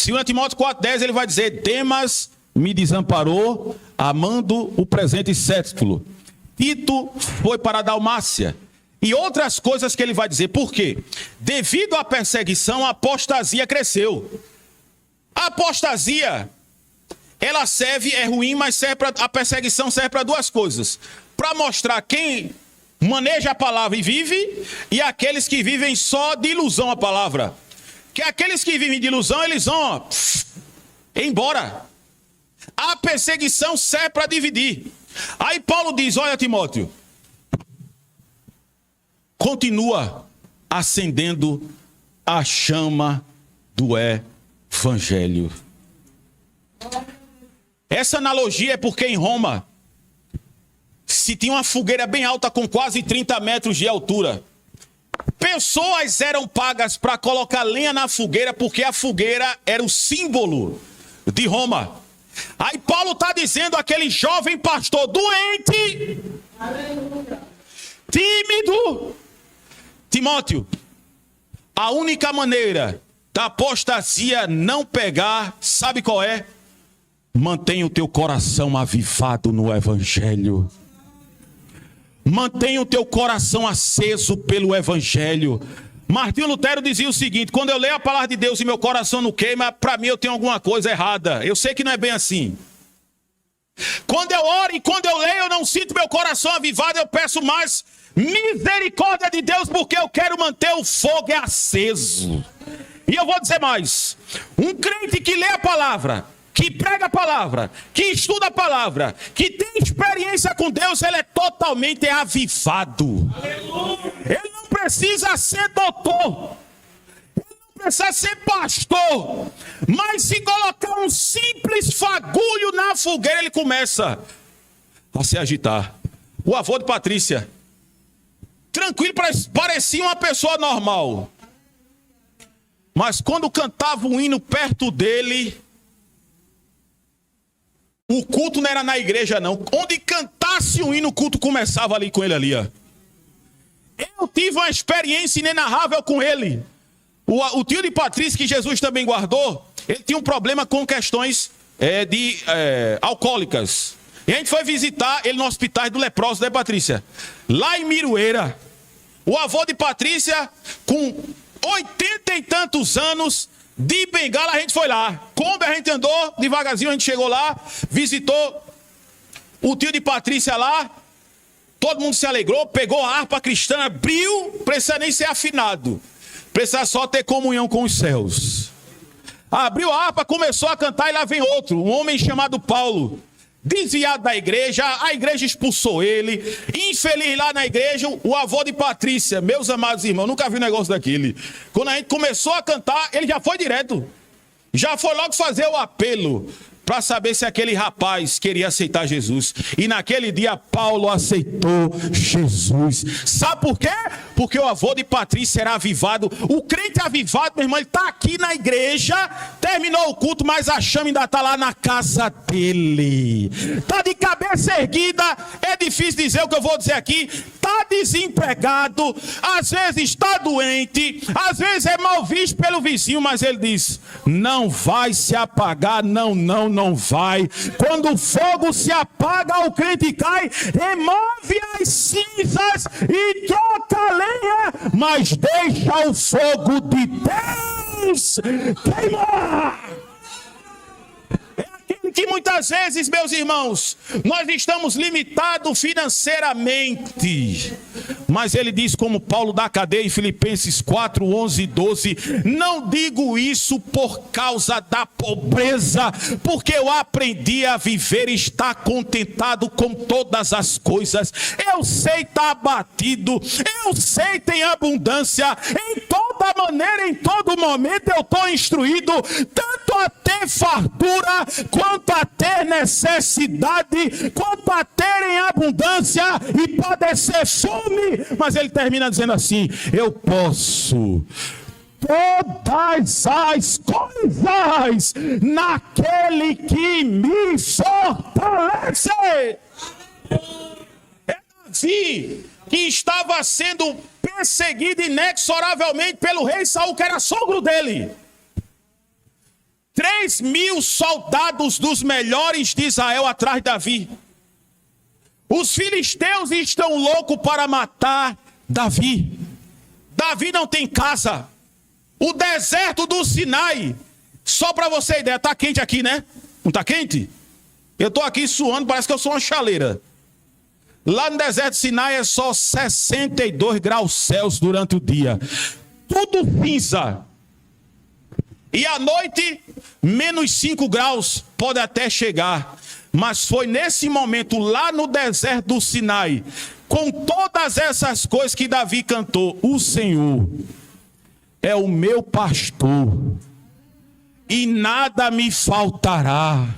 S3: 2 Timóteo 4,10, ele vai dizer: Demas me desamparou, amando o presente século. Tito foi para a Dalmácia. E outras coisas que ele vai dizer. Por quê? Devido à perseguição, a apostasia cresceu. A apostasia, ela serve, é ruim, mas a perseguição serve para duas coisas. Para mostrar quem maneja a palavra e vive, e aqueles que vivem só de ilusão a palavra. Que aqueles que vivem de ilusão, eles vão embora. A perseguição serve para dividir. Aí Paulo diz: olha, Timóteo, continua acendendo a chama do evangelho. Essa analogia é porque em Roma se tinha uma fogueira bem alta com quase 30 metros de altura. Pessoas eram pagas para colocar lenha na fogueira, porque a fogueira era o símbolo de Roma. Aí Paulo está dizendo àquele jovem pastor doente, tímido: Timóteo, a única maneira da apostasia não pegar, sabe qual é? Mantenha o teu coração avivado no evangelho. Mantenha o teu coração aceso pelo evangelho. Martinho Lutero dizia o seguinte: quando eu leio a palavra de Deus e meu coração não queima, para mim eu tenho alguma coisa errada. Eu sei que não é bem assim. Quando eu oro e quando eu leio, eu não sinto meu coração avivado, eu peço mais misericórdia de Deus, porque eu quero manter o fogo aceso. E eu vou dizer mais: um crente que lê a palavra, que prega a palavra, que estuda a palavra, que tem experiência com Deus, ele é totalmente avivado. Ele não precisa ser doutor, ele não precisa ser pastor, mas se colocar um simples fagulho na fogueira, ele começa a se agitar. O avô de Patrícia, tranquilo, parecia uma pessoa normal, mas quando cantava um hino perto dele, o culto não era na igreja, não. Onde cantasse um hino, o culto começava ali com ele ali, ó. Eu tive uma experiência inenarrável com ele. O tio de Patrícia, que Jesus também guardou, ele tinha um problema com questões alcoólicas. E a gente foi visitar ele no hospital do leproso, né, Patrícia? Lá em Miroeira. O avô de Patrícia, com 80 e tantos anos, de bengala, a gente foi lá. Como a gente andou devagarzinho, a gente chegou lá, visitou o tio de Patrícia lá. Todo mundo se alegrou, pegou a harpa cristã, abriu, precisa nem ser afinado. Precisa só ter comunhão com os céus. Abriu a harpa, começou a cantar e lá vem outro, um homem chamado Paulo. Desviado da igreja, a igreja expulsou ele. Infeliz lá na igreja, o avô de Patrícia. Meus amados irmãos, nunca vi um negócio daquele. Quando a gente começou a cantar, ele já foi direto. Já foi logo fazer o apelo para saber se aquele rapaz queria aceitar Jesus. E naquele dia Paulo aceitou Jesus. Sabe por quê? Porque o avô de Patrícia era avivado. O crente avivado, meu irmão, ele está aqui na igreja, terminou o culto, mas a chama ainda está lá na casa dele. Está de cabeça erguida, é difícil dizer o que eu vou dizer aqui. Está desempregado, às vezes está doente, às vezes é mal visto pelo vizinho, mas ele diz, não vai se apagar, não vai. Quando o fogo se apaga, o crente cai, remove as cinzas e troca a lenha, mas deixa o fogo de Deus queimar. É aquele que muitas vezes, meus irmãos, nós estamos limitados financeiramente. Mas ele diz, como Paulo da cadeia em Filipenses 4, 11 e 12, não digo isso por causa da pobreza, porque eu aprendi a viver e estar contentado com todas as coisas. Eu sei estar abatido, eu sei ter abundância, em toda maneira, em todo momento eu estou instruído, tanto a ter fartura, quanto a ter necessidade, quanto a ter em abundância e padecer fome. Mas ele termina dizendo assim, eu posso todas as coisas naquele que me fortalece. É Davi que estava sendo perseguido inexoravelmente pelo rei Saul, que era sogro dele. 3.000 soldados dos melhores de Israel atrás de Davi. Os filisteus estão loucos para matar Davi. Davi não tem casa. O deserto do Sinai, só para você ter ideia, está quente aqui, né? Não está quente? Eu estou aqui suando, parece que eu sou uma chaleira. Lá no deserto do Sinai é só 62 graus Celsius durante o dia. Tudo cinza. E à noite, menos 5 graus pode até chegar. Mas foi nesse momento, lá no deserto do Sinai, com todas essas coisas que Davi cantou, o Senhor é o meu pastor, e nada me faltará.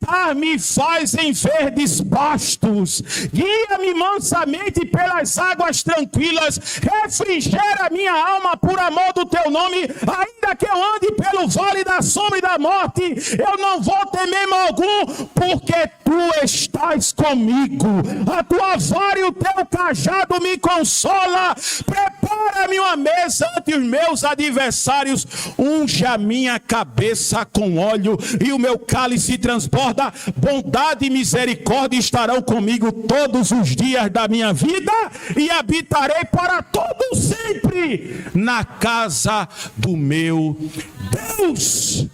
S3: Deitar-me faz em verdes pastos, guia-me mansamente pelas águas tranquilas, refrigera minha alma por amor do teu nome. Ainda que eu ande pelo vale da sombra e da morte, eu não vou temer mal algum, porque tu estás comigo. A tua vara e o teu cajado me consola. Prepara-me uma mesa ante os meus adversários, unge a minha cabeça com óleo e o meu cálice transborda. Bondade e misericórdia estarão comigo todos os dias da minha vida, e habitarei para todo sempre na casa do meu Deus.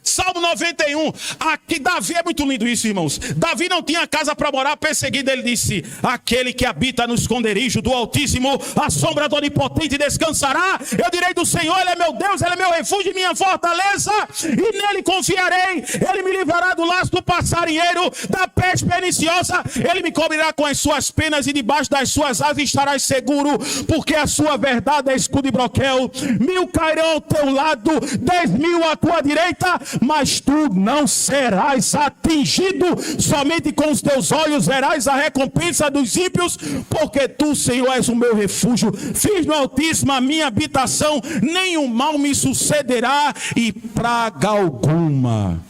S3: Salmo 91, aqui Davi, é muito lindo isso, irmãos. Davi não tinha casa para morar, perseguido, ele disse, aquele que habita no esconderijo do Altíssimo, a sombra do Onipotente descansará. Eu direi do Senhor, ele é meu Deus, ele é meu refúgio e minha fortaleza, e nele confiarei. Ele me livrará do laço do passarinheiro, da peste perniciosa. Ele me cobrirá com as suas penas, e debaixo das suas asas estarás seguro, porque a sua verdade é escudo e broquel. 1000 cairão ao teu lado, 10.000 à tua direita, mas tu não serás atingido. Somente com os teus olhos verás a recompensa dos ímpios, porque tu, Senhor, és o meu refúgio. Fiz no Altíssimo a minha habitação, nenhum mal me sucederá e praga alguma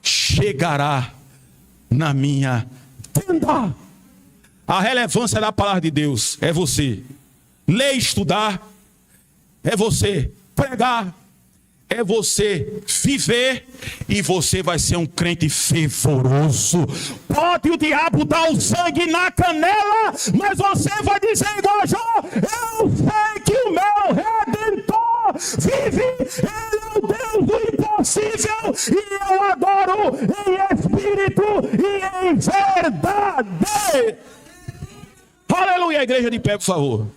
S3: chegará na minha tenda. A relevância da palavra de Deus é você ler e estudar, é você pregar, é você viver, e você vai ser um crente fervoroso. Pode o diabo dar o sangue na canela, mas você vai dizer igual a Jó, eu sei que o meu Redentor vive, ele é o Deus do impossível, e eu adoro em espírito e em verdade. Aleluia, a igreja de pé, por favor.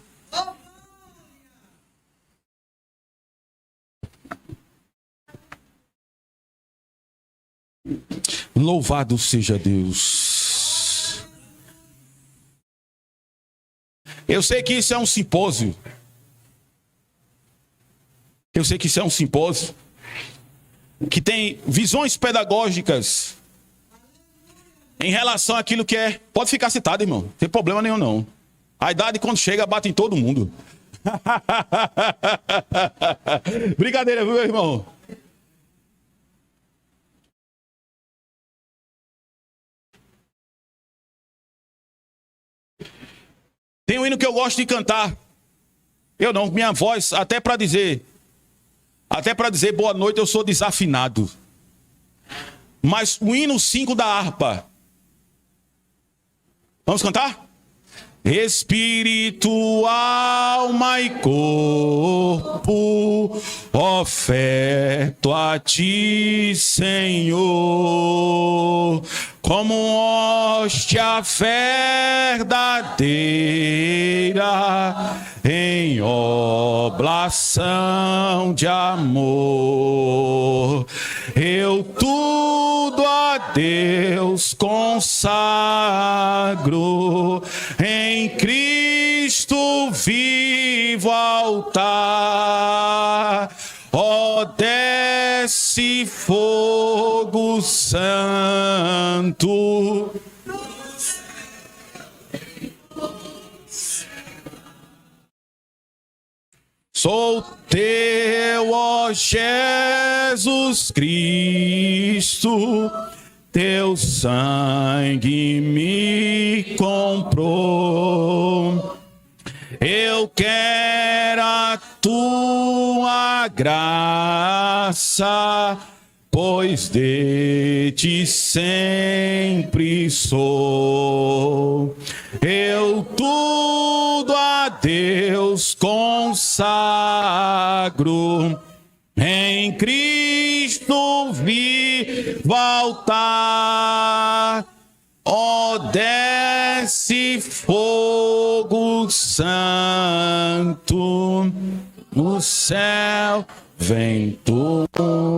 S3: Louvado seja Deus. Eu sei que isso é um simpósio. Eu sei que isso é um simpósio que tem visões pedagógicas em relação àquilo que é. Pode ficar citado, irmão. Não tem problema nenhum, não. A idade, quando chega, bate em todo mundo. Brincadeira, viu, meu irmão? Tem um hino que eu gosto de cantar. Eu não, minha voz, até para dizer boa noite, eu sou desafinado. Mas o hino 5 da harpa. Vamos cantar? Espírito, alma e corpo, oferto a ti, Senhor, como hóstia verdadeira, em oblação de amor. Eu tudo a Deus consagro, em Cristo vivo altar. Ó, desce fogo santo. Sou teu, ó Jesus Cristo, teu sangue me comprou. Eu quero a tua graça, pois de ti sempre sou. Eu tudo a Deus consagro, em Cristo vivo altar. Ó, desce fogo santo, no céu vem tu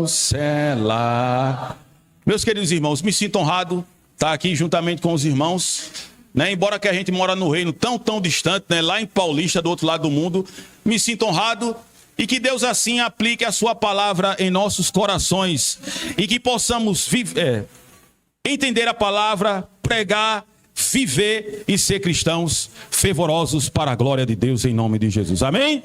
S3: selar. Meus queridos irmãos, me sinto honrado estar aqui juntamente com os irmãos, né? Embora que a gente mora no reino tão distante, né? Lá em Paulista, do outro lado do mundo, me sinto honrado. E que Deus assim aplique a sua palavra em nossos corações e que possamos entender a palavra, pregar, viver e ser cristãos fervorosos para a glória de Deus em nome de Jesus. Amém?